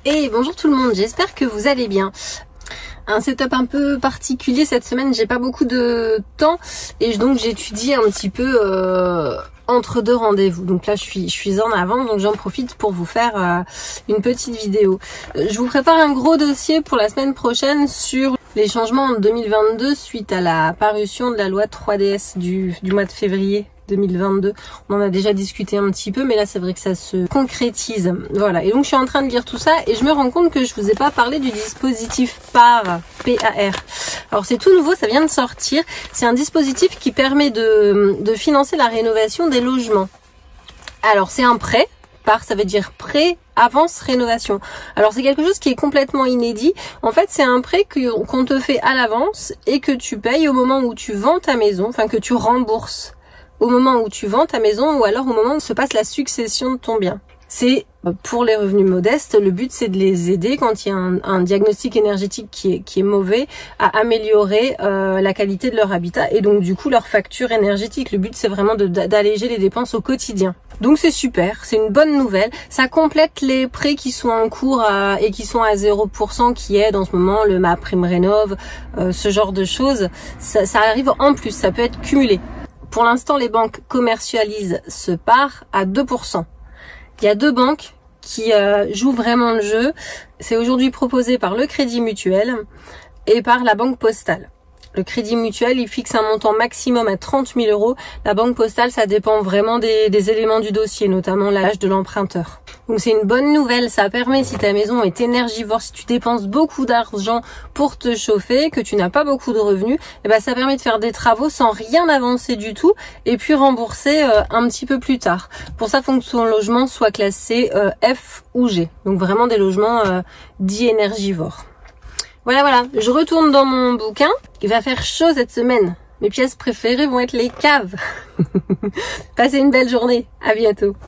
Et bonjour tout le monde, j'espère que vous allez bien. Un setup un peu particulier cette semaine, j'ai pas beaucoup de temps et donc j'étudie un petit peu entre deux rendez-vous. Donc là je suis en avance, donc j'en profite pour vous faire une petite vidéo. Je vous prépare un gros dossier pour la semaine prochaine sur les changements en 2022 suite à la parution de la loi 3DS du mois de février 2022. On en a déjà discuté un petit peu, mais là c'est vrai que ça se concrétise. Voilà, et donc je suis en train de lire tout ça et je me rends compte que je vous ai pas parlé du dispositif PAR. Alors c'est tout nouveau, ça vient de sortir. C'est un dispositif qui permet de financer la rénovation des logements. Alors c'est un prêt. PAR, ça veut dire prêt avance rénovation. Alors c'est quelque chose qui est complètement inédit. En fait, c'est un prêt qu'on te fait à l'avance et que tu payes au moment où tu vends ta maison, enfin que tu rembourses au moment où tu vends ta maison ou alors au moment où se passe la succession de ton bien. C'est pour les revenus modestes, le but c'est de les aider quand il y a un diagnostic énergétique qui est mauvais à améliorer la qualité de leur habitat et donc du coup leur facture énergétique. Le but c'est vraiment d'alléger les dépenses au quotidien. Donc c'est super, c'est une bonne nouvelle. Ça complète les prêts qui sont en cours et qui sont à 0%, qui est en ce moment le MaPrimeRénov', ce genre de choses. Ça arrive en plus, ça peut être cumulé. Pour l'instant, les banques commercialisent ce PAR à 2%. Il y a deux banques qui jouent vraiment le jeu. C'est aujourd'hui proposé par le Crédit Mutuel et par la Banque Postale. Le Crédit Mutuel, il fixe un montant maximum à 30 000 €. La Banque Postale, ça dépend vraiment des éléments du dossier, notamment l'âge de l'emprunteur. Donc c'est une bonne nouvelle, ça permet, si ta maison est énergivore, si tu dépenses beaucoup d'argent pour te chauffer, que tu n'as pas beaucoup de revenus, et ben ça permet de faire des travaux sans rien avancer du tout et puis rembourser un petit peu plus tard. Pour ça, il faut que ton logement soit classé F ou G. Donc vraiment des logements dits énergivores. Voilà, je retourne dans mon bouquin. Il va faire chaud cette semaine. Mes pièces préférées vont être les caves. Passez une belle journée. À bientôt.